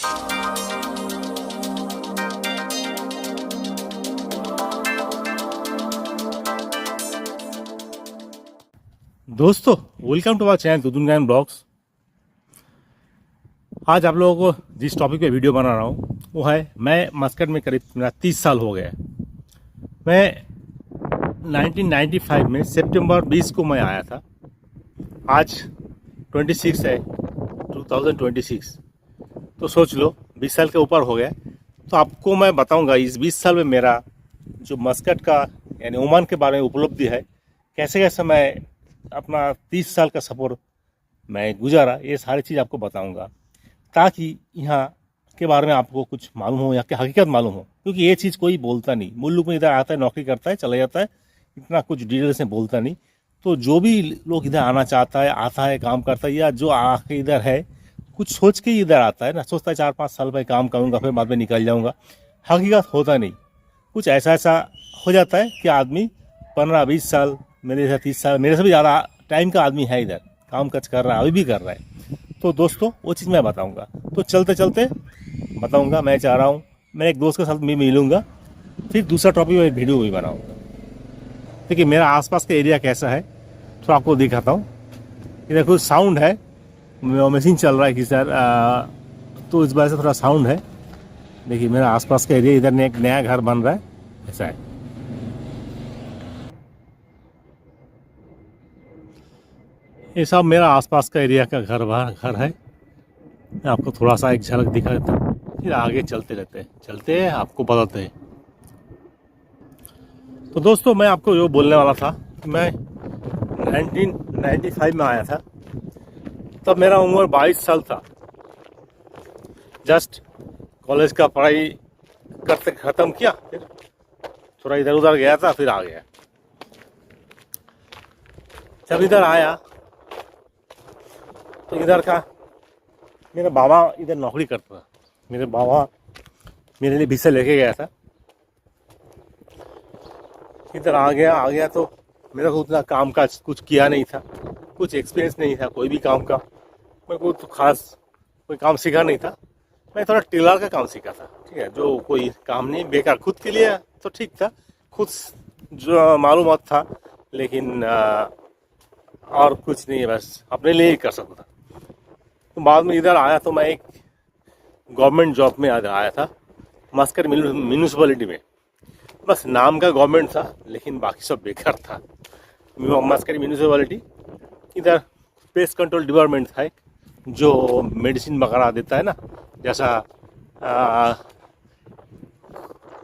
दोस्तों, welcome to our channel दुदुन गायन blogs. आज आप लोगों को जिस टॉपिक पे वीडियो बना रहा हूँ वो है, मैं मस्कट में करीब मेरा 30 साल हो गया। मैं 1995 में सितंबर 20 को मैं आया था। आज 26 है, 2026। तो सोच लो 20 साल के ऊपर हो गया। तो आपको मैं बताऊंगा इस 20 साल में मेरा जो मस्कट का यानी ओमान के बारे में उपलब्धि है, कैसे कैसे मैं अपना 30 साल का सफ़र मैं गुजारा, ये सारी चीज़ आपको बताऊंगा ताकि यहाँ के बारे में आपको कुछ मालूम हो या कि हकीकत मालूम हो। क्योंकि ये चीज़ कोई बोलता नहीं, मुल्क में इधर आता है, नौकरी करता है, चला जाता है, इतना कुछ डिटेल से बोलता नहीं। तो जो भी लोग इधर आना चाहता है, आता है, काम करता है, या जो आके इधर है कुछ सोच के इधर आता है ना, सोचता है 4-5 साल में काम करूँगा फिर बाद में निकल जाऊँगा। हकीकत होता नहीं, कुछ ऐसा हो जाता है कि आदमी 15-20 साल, मेरे से 30 साल, मेरे से भी ज़्यादा टाइम का आदमी है इधर, काम काज कर रहा है, अभी भी कर रहा है। तो दोस्तों वो चीज़ मैं बताऊंगा। तो चलते चलते बताऊंगा। मैं चाह रहा हूँ मैं एक दोस्त के साथ भी मिलूंगा, फिर दूसरा टॉपिक में वीडियो भी बनाऊंगा। देखिए मेरा आसपास का एरिया कैसा है तो आपको दिखाता हूँ। इधर कुछ साउंड है, मशीन चल रहा है कि सर, तो इस वजह से थोड़ा साउंड है। देखिए मेरा आसपास का एरिया, इधर एक नया घर बन रहा है, ऐसा है। ये सब मेरा आसपास का एरिया का घर है। मैं आपको थोड़ा सा एक झलक दिखा देता हूँ, फिर आगे चलते हैं आपको बताते हैं। तो दोस्तों मैं आपको जो बोलने वाला था कि मैं 1995 में आया था, तब मेरा उम्र 22 साल था। जस्ट कॉलेज का पढ़ाई करते ख़त्म किया, फिर थोड़ा इधर उधर गया था, फिर आ गया। जब इधर आया तो इधर का मेरा बाबा इधर नौकरी करता था। मेरे बाबा मेरे लिए वीसा लेके गया था। इधर आ गया तो मेरा को उतना काम काज कुछ किया नहीं था, कुछ एक्सपीरियंस नहीं था कोई भी काम का। मैं कोई तो खास कोई काम सीखा नहीं था। मैं थोड़ा टेलर का काम सीखा था, ठीक है, जो कोई काम नहीं, बेकार खुद के लिए तो ठीक था, खुद जो मालूमात था, लेकिन और कुछ नहीं है, बस अपने लिए ही कर सकता था। तो बाद में इधर आया तो मैं एक गवर्नमेंट जॉब में आया था, मस्कट म्यूनिसिपैलिटी में। बस नाम का गवर्नमेंट था लेकिन बाकी सब बेकार था। मस्कट म्यूनिसिपैलिटी, इधर पेस्ट कंट्रोल डिपार्टमेंट था एक, जो मेडिसिन वगैरह देता है ना, जैसा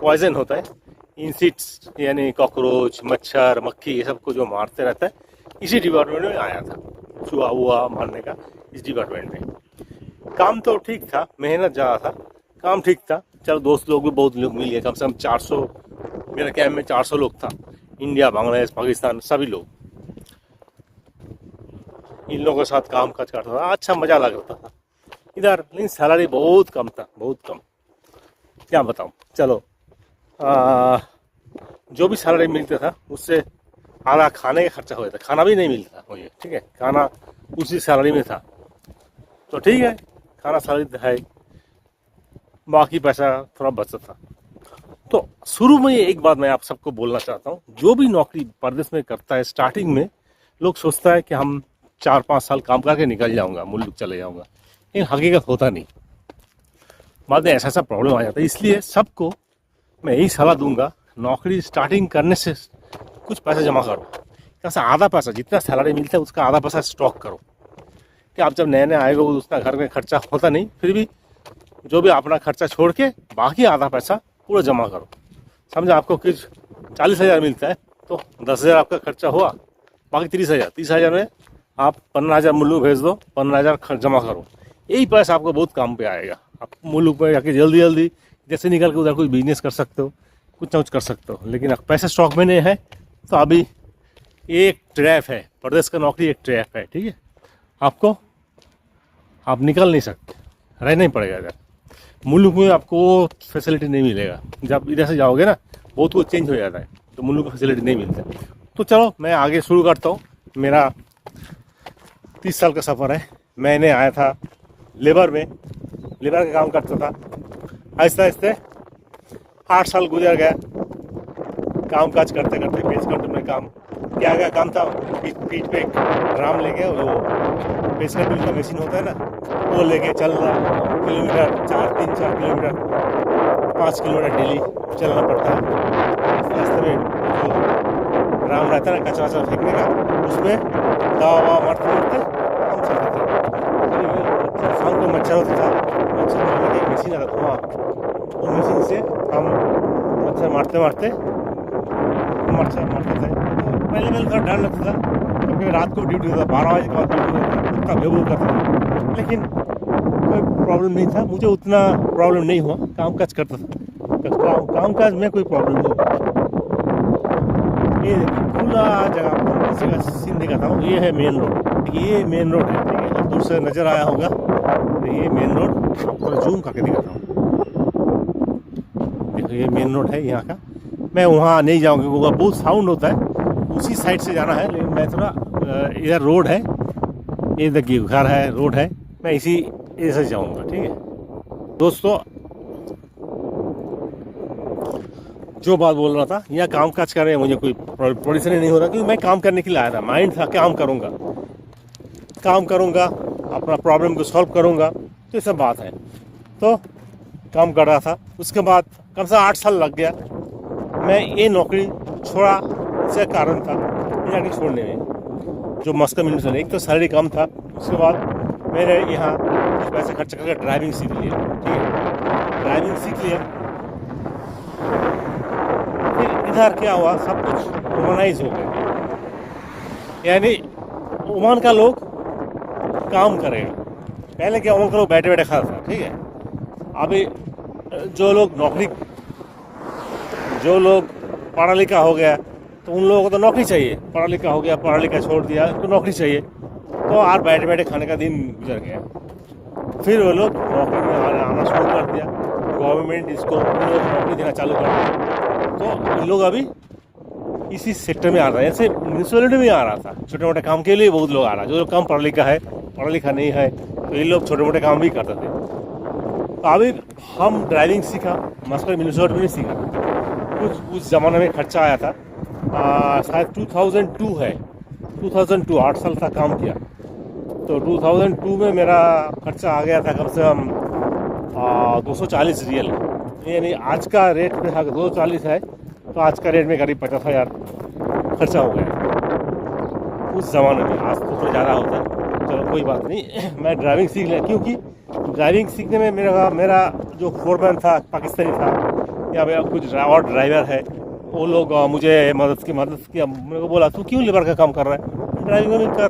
पॉइजन होता है, इंसेक्ट्स यानी कॉकरोच, मच्छर, मक्खी, ये सब को जो मारते रहता है, इसी डिपार्टमेंट में आया था। चूहा वूहा मारने का इस डिपार्टमेंट में। काम तो ठीक था, मेहनत ज़्यादा था, काम ठीक था। चलो दोस्त लोग भी बहुत लोग मिल गए, कम से कम 400, मेरे कैंप में 400 लोग था, इंडिया, बांग्लादेश, पाकिस्तान, सभी लोग। इन लोगों के साथ काम काज करता था, अच्छा मज़ा लगता था इधर। लेकिन सैलरी बहुत कम था, बहुत कम, क्या बताऊँ। चलो जो भी सैलरी मिलता था उससे आधा खाने का खर्चा हो जाता, खाना भी नहीं मिलता मुझे, ठीक है, खाना उसी सैलरी में था। तो ठीक है, खाना सैलरी है, बाकी पैसा थोड़ा बचता था। तो शुरू में एक बात मैं आप सबको बोलना चाहता हूँ, जो भी नौकरी परदेश में करता है, स्टार्टिंग में लोग सोचता है कि हम 4-5 साल काम करके निकल जाऊँगा, मुल्क चले जाऊँगा, लेकिन हकीकत होता नहीं। बाद में ऐसा प्रॉब्लम आ जाता है। इसलिए सबको मैं यही सलाह दूंगा, नौकरी स्टार्टिंग करने से कुछ पैसा जमा करो, जैसा आधा पैसा, जितना सैलरी मिलता है उसका आधा पैसा स्टॉक करो, कि आप जब नए आएगा उतना घर में खर्चा होता नहीं, फिर भी जो भी अपना खर्चा छोड़ के बाकी आधा पैसा पूरा जमा करो। समझो आपको कुछ 40,000 मिलता है तो 10,000 आपका खर्चा हुआ, बाकी 30,000, 30,000 में आप 15,000 मुल्क भेज दो, 15,000 जमा करो। यही पैसा आपको बहुत काम पे आएगा। आप मुल्क में जाके जल्दी जल्दी जैसे निकल के उधर कोई बिजनेस कर सकते हो, कुछ ना कुछ कर सकते हो। लेकिन पैसा स्टॉक में नहीं है तो अभी एक ट्रैप है, प्रदेश का नौकरी एक ट्रैप है, ठीक है। आप निकल नहीं सकते, रहना ही पड़ेगा इधर। मुल्क में आपको फैसिलिटी नहीं मिलेगा। जब इधर से जाओगे ना, बहुत कुछ चेंज हो जाता है, तो मुल्क में फैसिलिटी नहीं मिलता। तो चलो मैं आगे शुरू करता हूँ। मेरा 30 साल का सफ़र है। मैंने आया था लेबर में, लेबर का काम करता था। आहिस्ते आहिस्ते 8 साल गुजर गया काम काज करते करते। पेज काउंटर में काम क्या क्या काम था, पीठ पे एक ड्राम लेके, वो पेज काउंटर का मशीन होता है ना, वो लेके चल रहा किलोमीटर, 4 किलोमीटर 5 किलोमीटर डेली चलना पड़ता है। रास्ते में जो ड्राम रहता है ना कचरा वचरा फेंकने का, उसमें दवा ववा मारते मारते काम चलता था। शाम को मच्छर होता था, मच्छर मारने की मशीन आता था, वो मशीन से हम मच्छर मारते मारते थे। तो पहले थोड़ा डर लगता था, क्योंकि रात को ड्यूटी होता था, 12 बजे के बाद ड्यूटी होता था, उतना बेबू करता था। लेकिन कोई प्रॉब्लम नहीं था, मुझे उतना प्रॉब्लम नहीं हुआ, काम काज करता था, काम काज में कोई प्रॉब्लम नहीं हुआ। ये खुला जगह किसी का सीन दिखाता हूँ। ये है मेन रोड, ये मेन रोड है, ठीक है, दूर से नज़र आया होगा। तो ये मेन रोड आपको जूम करके दिखाता हूँ। देखो ये मेन रोड है यहाँ का। मैं वहाँ नहीं जाऊँगा क्योंकि बहुत साउंड होता है, उसी साइड से जाना है। लेकिन मैं थोड़ा इधर रोड है, ये देखिए घर है, रोड है, मैं इसी ऐसे जाऊँगा, ठीक है दोस्तों। जो बात बोल रहा था, यहाँ काम काज कर रहे हैं, मुझे कोई परेशानी नहीं हो रहा, क्योंकि मैं काम करने के लिए आया था। माइंड था काम करूँगा, अपना प्रॉब्लम को सॉल्व करूँगा, तो ये सब बात है। तो काम कर रहा था, उसके बाद कम से 8 साल लग गया। मैं ये नौकरी छोड़ा, इसका कारण था ये नौकरी छोड़ने में जो मस्कट म्यूनिसिपल, एक तो सैलरी कम था, उसके बाद मैंने यहाँ कुछ पैसे खर्च करके ड्राइविंग सीख लिया, ठीक है, ड्राइविंग सीख लिया। फिर इधर क्या हुआ, सब कुछ ओमनाइज हो गया, यानी ओमान का लोग काम करेगा। पहले क्या ओमान का लोग बैठे बैठे खाता था, ठीक है। अभी जो लोग पढ़ा लिखा हो गया, तो उन लोगों को तो नौकरी चाहिए। पढ़ा लिखा हो गया, पढ़ा लिखा छोड़ दिया, तो नौकरी चाहिए, तो आज बैठे बैठे खाने का दिन गुजर गया। फिर वो लोग नौकरी में आना शुरू कर दिया, गवर्नमेंट इसको नौकरी देना चालू कर दिया। तो इन लोग अभी इसी सेक्टर में आ रहा है, जैसे म्यूनसिपैलिटी में आ रहा था, छोटे मोटे काम के लिए बहुत लोग आ रहा है। जो लोग कम पढ़ा लिखा है, पढ़ा लिखा नहीं है, तो ये लोग छोटे मोटे काम भी करते थे। तो अभी हम ड्राइविंग सीखा, मस्कट म्यूनसिपैलिटी में सीखा। कुछ उस ज़माने में खर्चा आया था, शायद 2002 है, 2002 8 साल तक काम किया। तो 2002 में मेरा खर्चा आ गया था कम से कम 240 रियल, यानी आज का रेट में अगर 240 है, तो आज का रेट में करीब 50,000 खर्चा हो गया उस ज़माने में। आज तो थोड़ा ज़्यादा होता है, चलो कोई बात नहीं। मैं ड्राइविंग सीख लिया, क्योंकि ड्राइविंग सीखने में मेरा जो फोरमैन था पाकिस्तानी था, या मेरा कुछ और ड्राइवर है, वो लोग मुझे मदद किया। मेरे को बोला, तू क्यों लेबर का काम कर रहा है, ड्राइविंग में कर,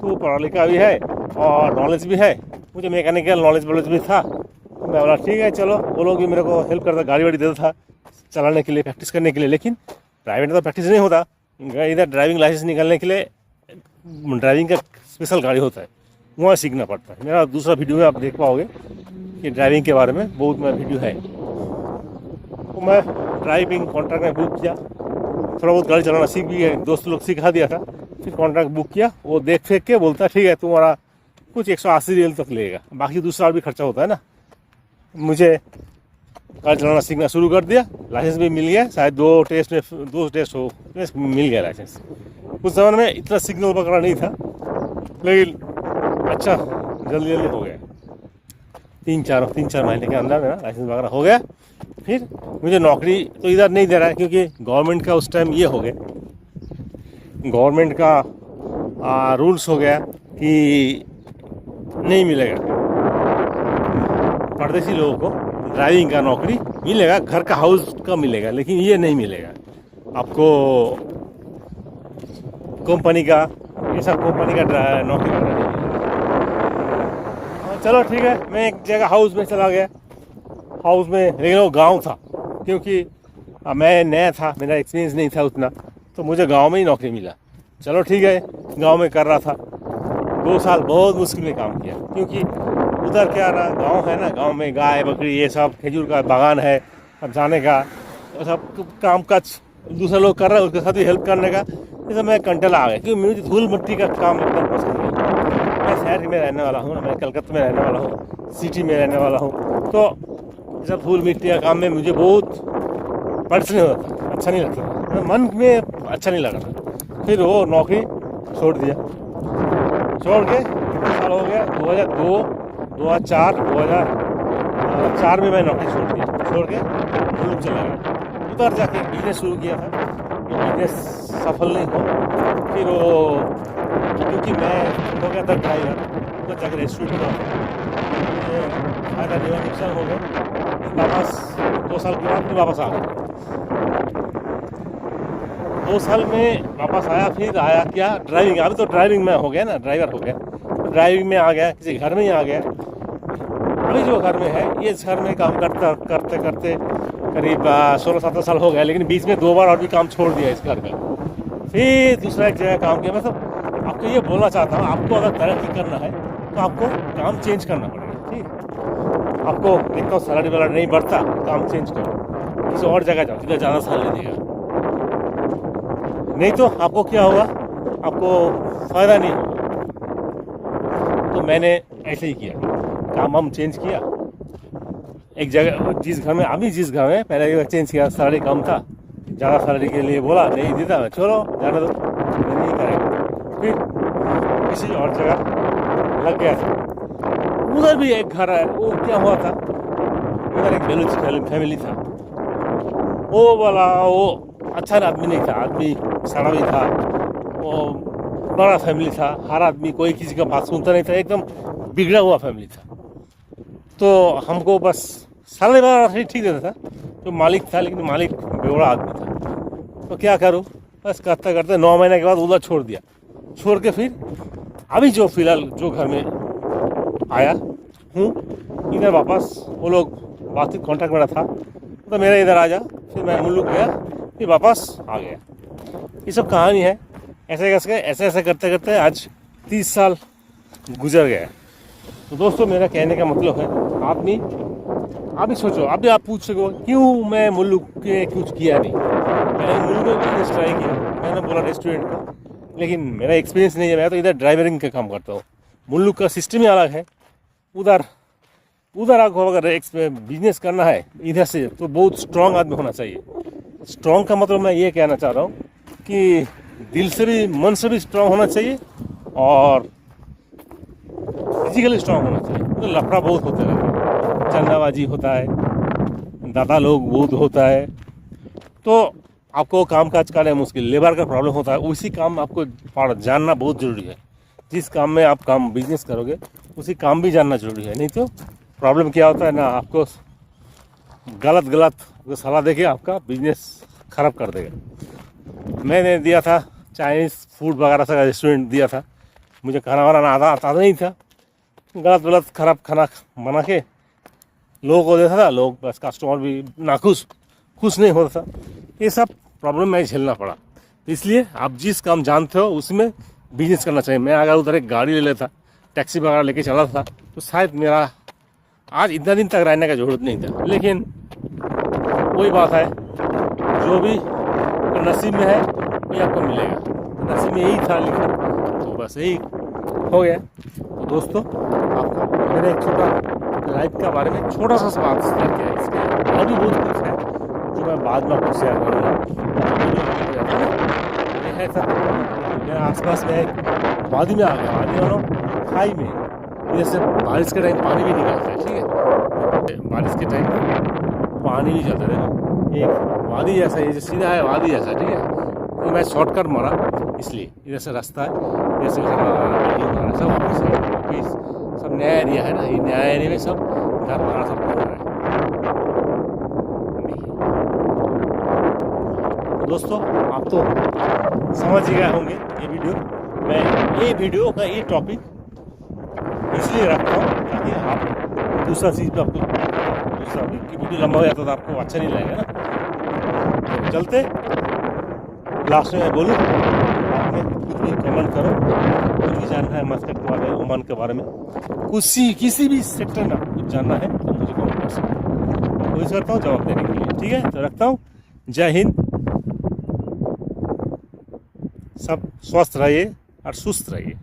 तू पढ़ा लिखा भी है और नॉलेज भी है। मुझे मैकेनिकल नॉलेज भी था। मैं बोला ठीक है चलो। वो लोग भी मेरे को हेल्प करता, गाड़ी वाड़ी देता था चलाने के लिए, प्रैक्टिस करने के लिए। लेकिन प्राइवेट में तो प्रैक्टिस नहीं होता, इधर ड्राइविंग लाइसेंस निकालने के लिए ड्राइविंग का स्पेशल गाड़ी होता है, वहाँ सीखना पड़ता है। मेरा दूसरा वीडियो में आप देख पाओगे कि ड्राइविंग के बारे में बहुत मेरा वीडियो है। तो मैं ड्राइविंग कॉन्ट्रैक्ट में बुक किया, थोड़ा बहुत गाड़ी चलाना सीख भी गया, दोस्त लोग सिखा दिया था। फिर कॉन्ट्रैक्ट बुक किया, वो देख फेंक के बोलता ठीक है तुम्हारा कुछ 180 रियल तक लेगा, बाकी दूसरा भी खर्चा होता है ना। मुझे गाड़ी चलाना सीखना शुरू कर दिया, लाइसेंस भी मिल गया, शायद 2 टेस्ट मिल गया लाइसेंस। उस समय में इतना सिग्नल वगैरह नहीं था, लेकिन अच्छा जल्दी हो गया। 3-4 महीने के अंदर मेरा लाइसेंस वगैरह हो गया। फिर मुझे नौकरी तो इधर नहीं दे रहा है, क्योंकि गवर्नमेंट का उस टाइम ये हो गया, गवर्नमेंट का रूल्स हो गया कि नहीं मिलेगा परदेसी लोगों को ड्राइविंग का नौकरी मिलेगा, घर का हाउस का मिलेगा, लेकिन ये नहीं मिलेगा आपको कंपनी का, ऐसा कंपनी का नौकरी वगैरह नहीं मिलेगा। चलो ठीक है, मैं एक जगह हाउस में चला गया, हाउस में, लेकिन वो गांव था, क्योंकि मैं नया था, मेरा एक्सपीरियंस नहीं था उतना, तो मुझे गांव में ही नौकरी मिला। चलो ठीक है, गांव में कर रहा था। 2 साल बहुत मुश्किल में काम किया, क्योंकि उधर क्या रहा, गांव है ना, गांव में गाय बकरी ये सब, खजूर का बागान है, अब जाने का सब काम काज दूसरा लोग कर रहा है, उसके साथ भी हेल्प करने का, ये सब मैं कंटला आ गया, क्योंकि मुझे धूल मिट्टी का काम एकदम पसंद नहीं। मैं शहर में रहने वाला हूँ, मैं कलकत्ता में रहने वाला हूँ, सिटी में रहने वाला हूँ। तो जब धूल मिट्टी का काम में मुझे बहुत परेशानी होता था, अच्छा नहीं लगता था, मन में अच्छा नहीं लगा था। फिर वो नौकरी छोड़ दिया, छोड़ के कितने साल हो गया, 2002, 2004, 2004 में मैं नौकरी छोड़ दिया, छोड़ के मुल्क चला गया। उधर जाके बिजनेस शुरू किया था, बिजनेस सफल नहीं हो। फिर वो क्योंकि मैं हो गया था ड्राइवर, उधर जाकर रेस्टोरेंट में फायदा जो नुकसान हो गया। वापस 2 साल के बाद फिर वापस आ गया। 2 साल में वापस आया, फिर आया क्या, ड्राइविंग। अभी तो ड्राइविंग में हो गया ना, ड्राइवर हो गया, ड्राइविंग में आ गया, किसी घर में ही आ गया। अभी जो घर में है, ये घर में काम करते करते करीब 16-17 साल हो गया, लेकिन बीच में 2 बार और भी काम छोड़ दिया इस घर का। फिर दूसरा एक जगह काम किया। मतलब आपको ये बोलना चाहता हूँ, आपको अगर तरक्की करना है तो आपको काम चेंज करना पड़ेगा। ठीक, आपको देखता हूँ सैलरी वाला नहीं बढ़ता, काम चेंज करो, किसी और जगह जाओ जिधर ज़्यादा सैलरी देगा। नहीं तो आपको क्या होगा, आपको फ़ायदा नहीं होगा। तो मैंने ऐसे ही किया, काम हम चेंज किया। एक जगह जिस घर में पहले चेंज किया, सैलरी कम था, ज़्यादा सैलरी के लिए बोला, नहीं देता मैं, छोड़ो जाने दो, मैं नहीं करेगा। फिर किसी और जगह लग गया था। उधर भी एक घर है, वो क्या हुआ था, उधर एक बेलूच फैमिली था। वो वाला वो अच्छा आदमी नहीं था, आदमी सड़ा भी था, वो बड़ा फैमिली था, हर आदमी कोई किसी का बात सुनता नहीं था, एकदम बिगड़ा हुआ फैमिली था। तो हमको बस सैलरी वाला ठीक देता था जो मालिक था, लेकिन मालिक बेवड़ा आदमी था। तो क्या करूँ, बस करते करते 9 महीने के बाद उधर छोड़ दिया। छोड़ के फिर अभी जो फिलहाल जो घर में आया हूँ, इधर वापस वो लोग बातचीत कॉन्टैक्ट मेरा था, तो मेरा इधर आ जा, फिर मैं मुल्क गया, फिर वापस आ गया। ये सब कहानी है। ऐसे करते करते आज 30 साल गुजर गया। तो दोस्तों, मेरा कहने का मतलब है, आप सोचो, अभी आप पूछ सको क्यों मैं मुल्क के कुछ किया नहीं। मैंने मुल्क में बिजनेस ट्राई किया, मैंने बोला रेस्टोरेंट का, लेकिन मेरा एक्सपीरियंस नहीं है। मैं तो इधर ड्राइवरिंग का काम करता हूँ। मुल्क का सिस्टम ही अलग है। उधर आपको अगर बिजनेस करना है इधर से, तो बहुत स्ट्रांग आदमी होना चाहिए। स्ट्रांग का मतलब मैं ये कहना चाह रहा हूँ कि दिल से भी, मन से भी स्ट्रांग होना चाहिए और फिजिकली स्ट्रांग होना चाहिए। तो लफड़ा बहुत होते रहता है, चंदाबाजी होता है, दादा लोग बहुत होता है, तो आपको काम काज करना मुश्किल, लेबर का प्रॉब्लम होता है। उसी काम आपको जानना बहुत ज़रूरी है। जिस काम में आप काम बिजनेस करोगे, उसी काम भी जानना ज़रूरी है। नहीं तो प्रॉब्लम क्या होता है ना, आपको गलत सलाह देके आपका बिजनेस ख़राब कर देगा। मैंने दिया था चाइनीज़ फूड वगैरह का रेस्टोरेंट दिया था, मुझे खाना बनाना आता नहीं था, गलत ख़राब खाना बना के लोगों को देता था। लोग बस कस्टमर भी खुश नहीं होता था। ये सब प्रॉब्लम मैं झेलना पड़ा। इसलिए आप जिस काम जानते हो उसमें बिजनेस करना चाहिए। मैं अगर उधर एक गाड़ी ले लेता, टैक्सी वगैरह लेके चला था, तो शायद मेरा आज इतना दिन तक रहने का ज़रूरत नहीं था। लेकिन वही बात है, जो भी नसीब में है वही आपको मिलेगा। तो नसीब में यही था, लेकिन तो बस यही हो गया। तो दोस्तों, आपको मेरे एक छोटा लाइफ के बारे में छोटा सा बात शेयर किया है। इसके और भी बहुत कुछ है जो मैं बाद में आपको शेयर करूँगा। ऐसा मेरे आसपास में एक वादी में आ गया, वादी वालों खाई में, जैसे बारिश के टाइम पानी भी निकलता है। ठीक है, बारिश के टाइम पानी भी चलता है। एक वादी जैसा, ये जो सीधा है वादी जैसा। ठीक है, तो मैं शॉर्टकट मारा, इसलिए इधर से रास्ता है, जैसे सब ऑफिस सब नया एरिया है ना, ये नया एरिया में सब घर बना सब बन रहा है। तो दोस्तों, आप तो समझ ही गए होंगे ये वीडियो। मैं ये वीडियो का ये टॉपिक इसलिए रखता हूँ ताकि आप दूसरा चीज़ पर आपको दूसरा वीडियो लंबा हो जाता तो आपको अच्छा नहीं लगेगा ना। तो चलते लास्ट में मैं बोलूँ, आपने कुछ भी कमेंट करो, कुछ भी जानना है मस्कट के बारे में, ओमान के बारे में, किसी भी सेक्टर में कुछ जानना है तो मुझे कमेंट कर सकते हैं। कोशिश करता हूँ जवाब देने के लिए। ठीक है, तो रखता हूँ। जय हिंद। सब स्वस्थ रहिए और सुस्त रहिए।